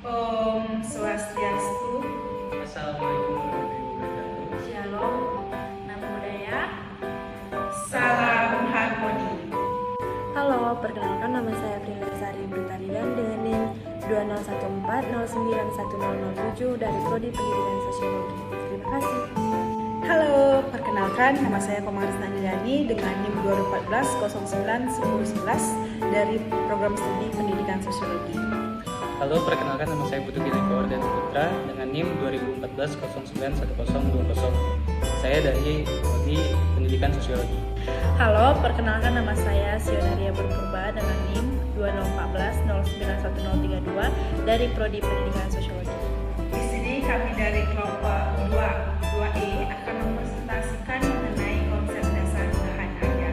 Om Swastiastu. Assalamualaikum warahmatullahi wabarakatuh. Shalom, nama budaya. Salam harmoni. Halo, perkenalkan nama saya Prilly Sari Brutarian dengan NIM 2014091007 dari Prodi Pendidikan Sosiologi. Terima kasih. Halo, perkenalkan nama saya Komaris Nandiyani dengan NIM 2014 09 1011 dari Program Studi Pendidikan Sosiologi. Halo, perkenalkan nama saya Putu Bineko dan Putra dengan NIM 2014 091020. Saya dari Prodi Pendidikan Sosiologi. Halo, perkenalkan nama saya Sionaria Berpurba dengan NIM 2014 091032 dari Prodi Pendidikan Sosiologi. Di sini kami dari kelompok 2E akan mempresentasikan mengenai konsep dasar bahan ajar.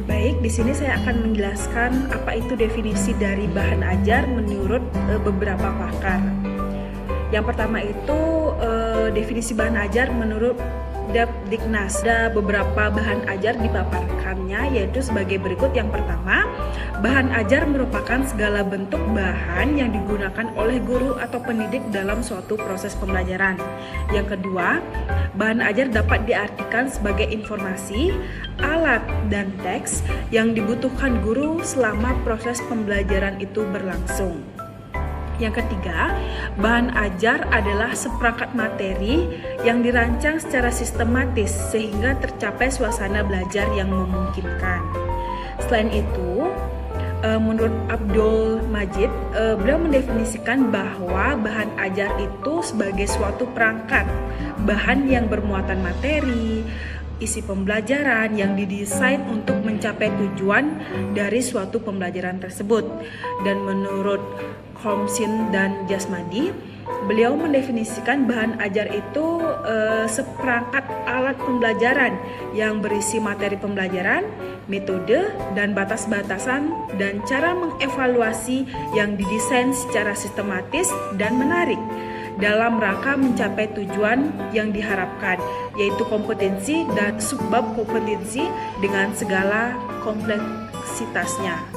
Baik, di sini saya akan menjelaskan apa itu definisi dari bahan ajar menurut beberapa pakar. Yang pertama itu definisi bahan ajar menurut Depdiknas. Ada beberapa bahan ajar dipaparkannya, yaitu sebagai berikut. Yang pertama, bahan ajar merupakan segala bentuk bahan yang digunakan oleh guru atau pendidik dalam suatu proses pembelajaran. Yang kedua, bahan ajar dapat diartikan sebagai informasi, alat, dan teks yang dibutuhkan guru selama proses pembelajaran itu berlangsung. Yang ketiga, bahan ajar adalah seperangkat materi yang dirancang secara sistematis sehingga tercapai suasana belajar yang memungkinkan. Selain itu, menurut Abdul Majid, beliau mendefinisikan bahwa bahan ajar itu sebagai suatu perangkat, bahan yang bermuatan materi, isi pembelajaran yang didesain untuk mencapai tujuan dari suatu pembelajaran tersebut. Dan menurut Homsin dan Jasmadi, beliau mendefinisikan bahan ajar itu seperangkat alat pembelajaran yang berisi materi pembelajaran, metode, dan batas-batasan dan cara mengevaluasi yang didesain secara sistematis dan menarik dalam rangka mencapai tujuan yang diharapkan, yaitu kompetensi dan subbab kompetensi dengan segala kompleksitasnya.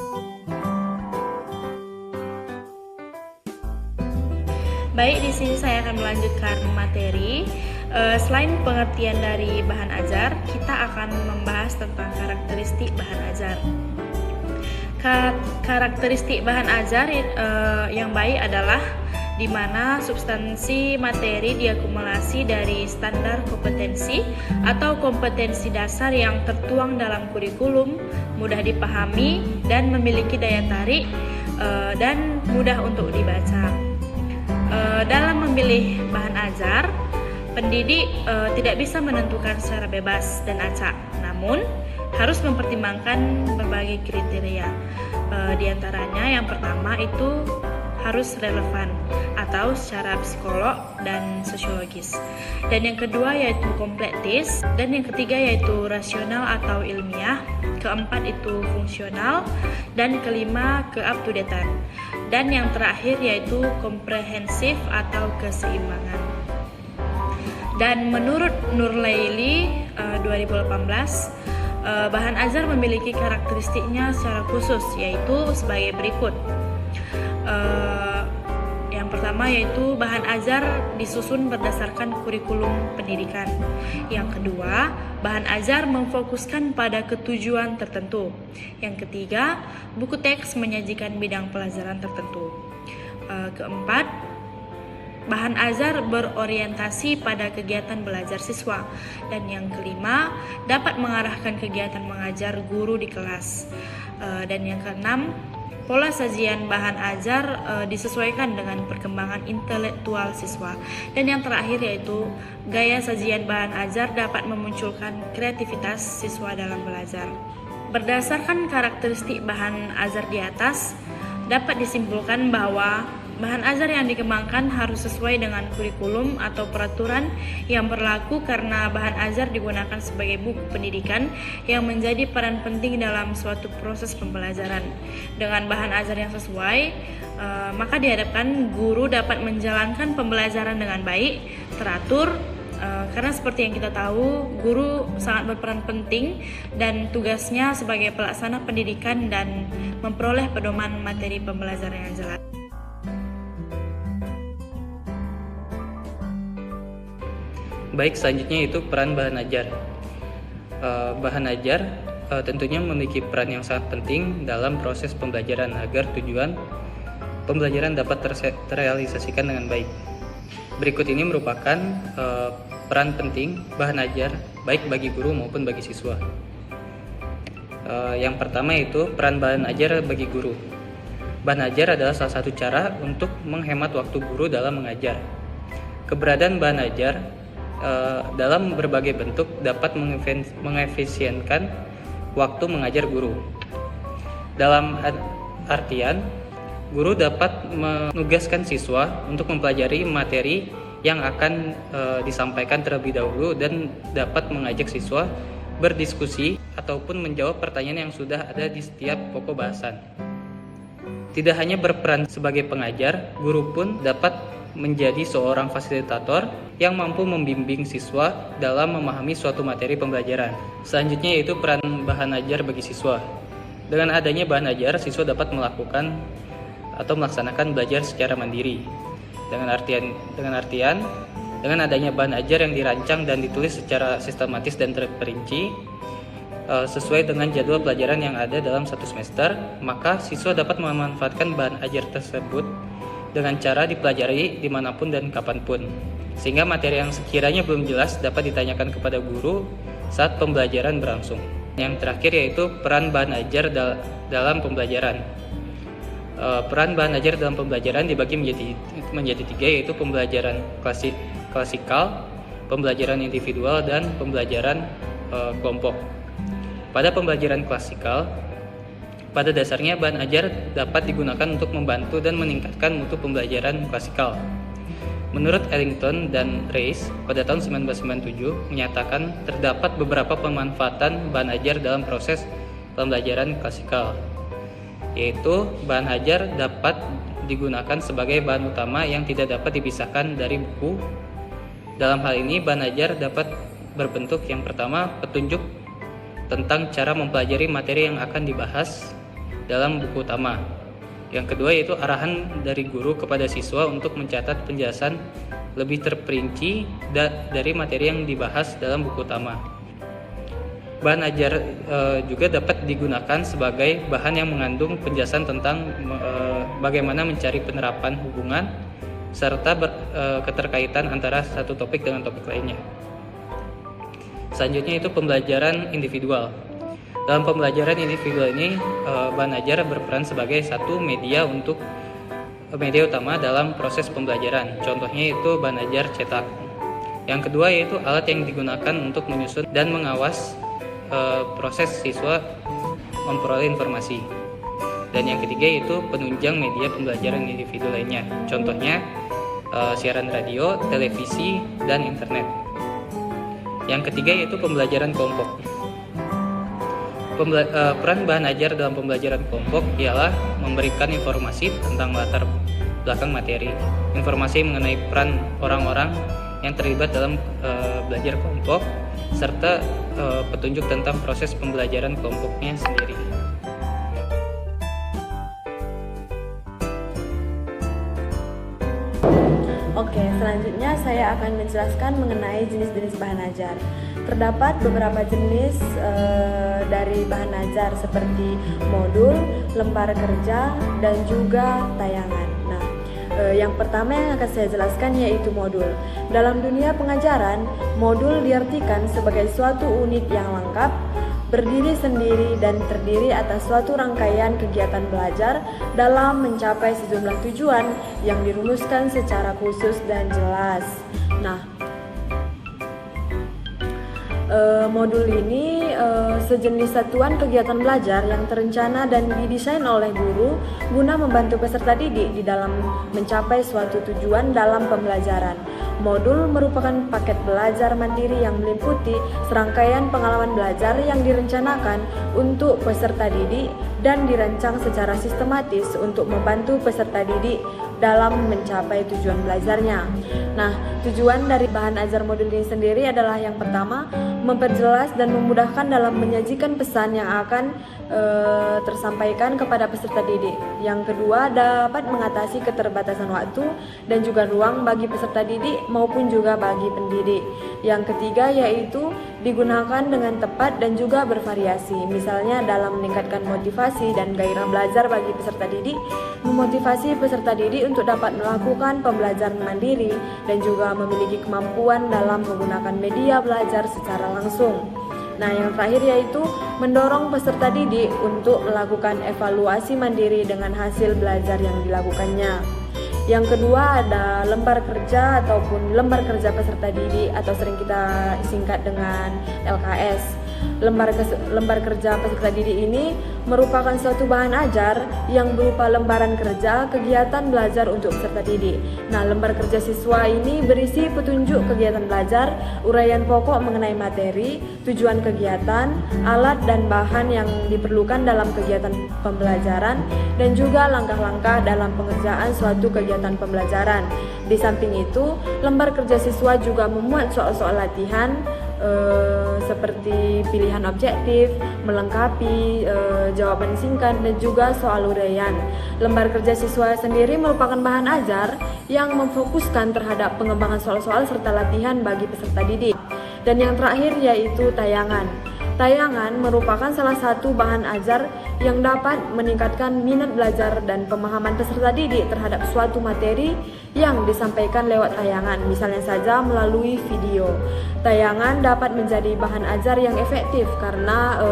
Baik, di sini saya akan melanjutkan materi. Selain pengertian dari bahan ajar, kita akan membahas tentang karakteristik bahan ajar. Karakteristik bahan ajar yang baik adalah di mana substansi materi diakumulasi dari standar kompetensi atau kompetensi dasar yang tertuang dalam kurikulum, mudah dipahami dan memiliki daya tarik dan mudah untuk dibaca. Dalam memilih bahan ajar, pendidik tidak bisa menentukan secara bebas dan acak, namun harus mempertimbangkan berbagai kriteria. Di antaranya yang pertama itu harus relevan atau secara psikolog dan sosiologis. Dan yang kedua yaitu komplektis, dan yang ketiga yaitu rasional atau ilmiah, keempat itu fungsional, dan kelima ke-up-to-date-an. Dan yang terakhir yaitu komprehensif atau keseimbangan. Dan menurut Nurlaili 2018, bahan ajar memiliki karakteristiknya secara khusus, yaitu sebagai berikut. Yang pertama yaitu bahan ajar disusun berdasarkan kurikulum pendidikan. Yang kedua, bahan ajar memfokuskan pada ketujuan tertentu. Yang ketiga, buku teks menyajikan bidang pelajaran tertentu. Keempat, bahan ajar berorientasi pada kegiatan belajar siswa. Dan yang kelima, dapat mengarahkan kegiatan mengajar guru di kelas. Dan yang keenam, pola sajian bahan ajar disesuaikan dengan perkembangan intelektual siswa. Dan yang terakhir yaitu gaya sajian bahan ajar dapat memunculkan kreativitas siswa dalam belajar. Berdasarkan karakteristik bahan ajar di atas, dapat disimpulkan bahwa bahan ajar yang dikembangkan harus sesuai dengan kurikulum atau peraturan yang berlaku karena bahan ajar digunakan sebagai buku pendidikan yang menjadi peran penting dalam suatu proses pembelajaran. Dengan bahan ajar yang sesuai, maka diharapkan guru dapat menjalankan pembelajaran dengan baik, teratur, Karena seperti yang kita tahu, guru sangat berperan penting dan tugasnya sebagai pelaksana pendidikan dan memperoleh pedoman materi pembelajaran yang jelas. Baik, selanjutnya itu peran bahan ajar. Bahan ajar tentunya memiliki peran yang sangat penting dalam proses pembelajaran agar tujuan pembelajaran dapat terrealisasikan dengan baik. Berikut ini merupakan peran penting bahan ajar baik bagi guru maupun bagi siswa. Yang pertama itu peran bahan ajar bagi guru. Bahan ajar adalah salah satu cara untuk menghemat waktu guru dalam mengajar. Keberadaan bahan ajar dalam berbagai bentuk dapat mengefisienkan waktu mengajar guru. Dalam artian, guru dapat menugaskan siswa untuk mempelajari materi yang akan disampaikan terlebih dahulu dan dapat mengajak siswa berdiskusi ataupun menjawab pertanyaan yang sudah ada di setiap pokok bahasan. Tidak hanya berperan sebagai pengajar, guru pun dapat menjadi seorang fasilitator yang mampu membimbing siswa dalam memahami suatu materi pembelajaran. Selanjutnya yaitu peran bahan ajar bagi siswa. Dengan adanya bahan ajar, siswa dapat melakukan atau melaksanakan belajar secara mandiri. Dengan adanya bahan ajar yang dirancang dan ditulis secara sistematis dan terperinci sesuai dengan jadwal pelajaran yang ada dalam satu semester, maka siswa dapat memanfaatkan bahan ajar tersebut dengan cara dipelajari dimanapun dan kapanpun, sehingga materi yang sekiranya belum jelas dapat ditanyakan kepada guru saat pembelajaran berlangsung. Yang terakhir yaitu peran bahan ajar dalam pembelajaran. Peran bahan ajar dalam pembelajaran dibagi menjadi tiga, yaitu pembelajaran klasikal, pembelajaran individual, dan pembelajaran kelompok. Pada pembelajaran klasikal, pada dasarnya bahan ajar dapat digunakan untuk membantu dan meningkatkan mutu pembelajaran klasikal. Menurut Ellington dan Reis pada tahun 1997 menyatakan terdapat beberapa pemanfaatan bahan ajar dalam proses pembelajaran klasikal, yaitu bahan ajar dapat digunakan sebagai bahan utama yang tidak dapat dipisahkan dari buku. Dalam hal ini bahan ajar dapat berbentuk yang pertama petunjuk tentang cara mempelajari materi yang akan dibahas dalam buku utama. Yang kedua yaitu arahan dari guru kepada siswa untuk mencatat penjelasan lebih terperinci dari materi yang dibahas dalam buku utama. Bahan ajar juga dapat digunakan sebagai bahan yang mengandung penjelasan tentang bagaimana mencari penerapan hubungan serta keterkaitan antara satu topik dengan topik lainnya. Selanjutnya itu pembelajaran individual. Dalam pembelajaran individual ini, bahan ajar berperan sebagai satu media utama dalam proses pembelajaran. Contohnya itu bahan ajar cetak. Yang kedua yaitu alat yang digunakan untuk menyusun dan mengawas proses siswa memperoleh informasi. Dan yang ketiga yaitu penunjang media pembelajaran individu lainnya. Contohnya siaran radio, televisi, dan internet. Yang ketiga yaitu pembelajaran kelompok. Peran bahan ajar dalam pembelajaran kelompok ialah memberikan informasi tentang latar belakang materi, informasi mengenai peran orang-orang yang terlibat dalam belajar kelompok, serta petunjuk tentang proses pembelajaran kelompoknya sendiri. Oke, selanjutnya saya akan menjelaskan mengenai jenis-jenis bahan ajar. Terdapat beberapa jenis dari bahan ajar seperti modul, lembar kerja, dan juga tayangan. Nah, yang pertama yang akan saya jelaskan yaitu modul. Dalam dunia pengajaran, modul diartikan sebagai suatu unit yang lengkap, berdiri sendiri dan terdiri atas suatu rangkaian kegiatan belajar dalam mencapai sejumlah tujuan yang dirumuskan secara khusus dan jelas. Nah, modul ini sejenis satuan kegiatan belajar yang terencana dan didesain oleh guru guna membantu peserta didik di dalam mencapai suatu tujuan dalam pembelajaran. Modul merupakan paket belajar mandiri yang meliputi serangkaian pengalaman belajar yang direncanakan untuk peserta didik dan dirancang secara sistematis untuk membantu peserta didik dalam mencapai tujuan belajarnya. Nah, tujuan dari bahan ajar modul ini sendiri adalah yang pertama, memperjelas dan memudahkan dalam menyajikan pesan yang akan tersampaikan kepada peserta didik. Yang kedua, dapat mengatasi keterbatasan waktu dan juga ruang bagi peserta didik maupun juga bagi pendidik. Yang ketiga yaitu digunakan dengan tepat dan juga bervariasi. Misalnya dalam meningkatkan motivasi dan gairah belajar bagi peserta didik, memotivasi peserta didik untuk dapat melakukan pembelajaran mandiri dan juga memiliki kemampuan dalam menggunakan media belajar secara langsung. Nah, yang terakhir yaitu mendorong peserta didik untuk melakukan evaluasi mandiri dengan hasil belajar yang dilakukannya. Yang kedua ada lembar kerja ataupun lembar kerja peserta didik atau sering kita singkat dengan LKS. Lembar kerja peserta didik ini merupakan suatu bahan ajar yang berupa lembaran kerja kegiatan belajar untuk peserta didik. Nah, lembar kerja siswa ini berisi petunjuk kegiatan belajar, uraian pokok mengenai materi, tujuan kegiatan, alat dan bahan yang diperlukan dalam kegiatan pembelajaran, dan juga langkah-langkah dalam pengerjaan suatu kegiatan pembelajaran. Di samping itu, lembar kerja siswa juga memuat soal-soal latihan seperti pilihan objektif, melengkapi jawaban singkat, dan juga soal uraian. Lembar kerja siswa sendiri merupakan bahan ajar yang memfokuskan terhadap pengembangan soal-soal serta latihan bagi peserta didik. Dan yang terakhir yaitu tayangan. Tayangan merupakan salah satu bahan ajar yang dapat meningkatkan minat belajar dan pemahaman peserta didik terhadap suatu materi yang disampaikan lewat tayangan, misalnya saja melalui video. Tayangan dapat menjadi bahan ajar yang efektif karena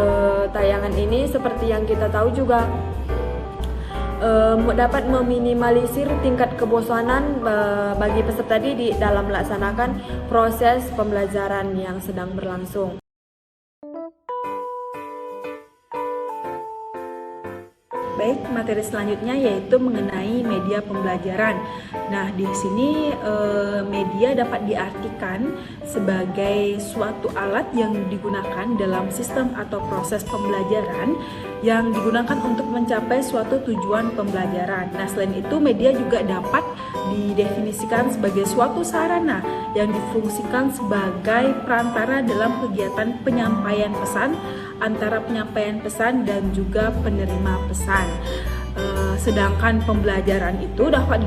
tayangan ini seperti yang kita tahu juga dapat meminimalisir tingkat kebosanan bagi peserta didik dalam melaksanakan proses pembelajaran yang sedang berlangsung. Baik, materi selanjutnya yaitu mengenai media pembelajaran. Nah, di sini media dapat diartikan sebagai suatu alat yang digunakan dalam sistem atau proses pembelajaran yang digunakan untuk mencapai suatu tujuan pembelajaran. Nah, selain itu media juga dapat didefinisikan sebagai suatu sarana yang difungsikan sebagai perantara dalam kegiatan penyampaian pesan antara penyampaian pesan dan juga penerima pesan. Sedangkan pembelajaran itu dapat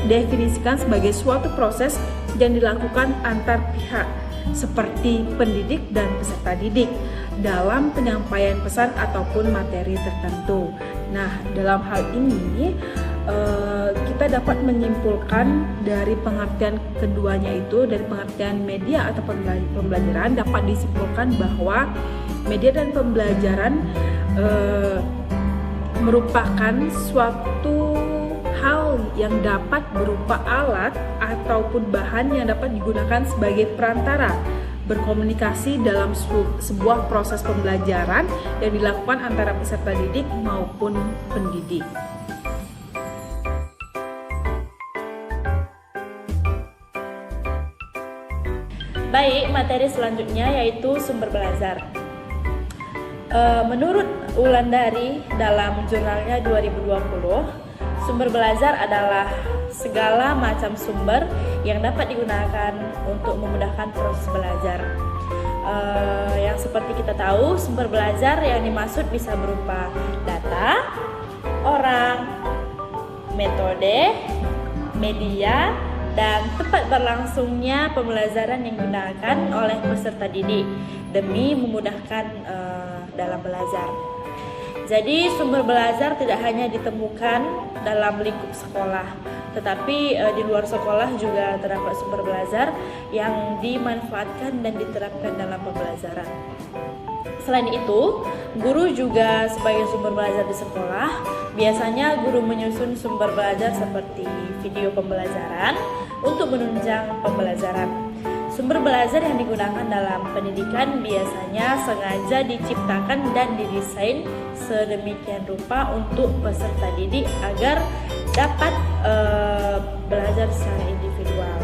didefinisikan sebagai suatu proses yang dilakukan antar pihak seperti pendidik dan peserta didik dalam penyampaian pesan ataupun materi tertentu. Nah, dalam hal ini kita dapat menyimpulkan dari pengertian keduanya itu, dari pengertian media atau pembelajaran, dapat disimpulkan bahwa media dan pembelajaran merupakan suatu hal yang dapat berupa alat ataupun bahan yang dapat digunakan sebagai perantara berkomunikasi dalam sebuah proses pembelajaran yang dilakukan antara peserta didik maupun pendidik. Baik, materi selanjutnya yaitu sumber belajar. Menurut Wulandari dalam jurnalnya 2020, sumber belajar adalah segala macam sumber yang dapat digunakan untuk memudahkan proses belajar. Yang seperti kita tahu, sumber belajar yang dimaksud bisa berupa data, orang, metode, media, dan tempat berlangsungnya pembelajaran yang digunakan oleh peserta didik demi memudahkan dalam belajar. Jadi sumber belajar tidak hanya ditemukan dalam lingkup sekolah, tetapi di luar sekolah juga terdapat sumber belajar yang dimanfaatkan dan diterapkan dalam pembelajaran. Selain itu, guru juga sebagai sumber belajar di sekolah. Biasanya guru menyusun sumber belajar seperti video pembelajaran untuk menunjang pembelajaran. Sumber belajar yang digunakan dalam pendidikan biasanya sengaja diciptakan dan didesain sedemikian rupa untuk peserta didik agar dapat belajar secara individual.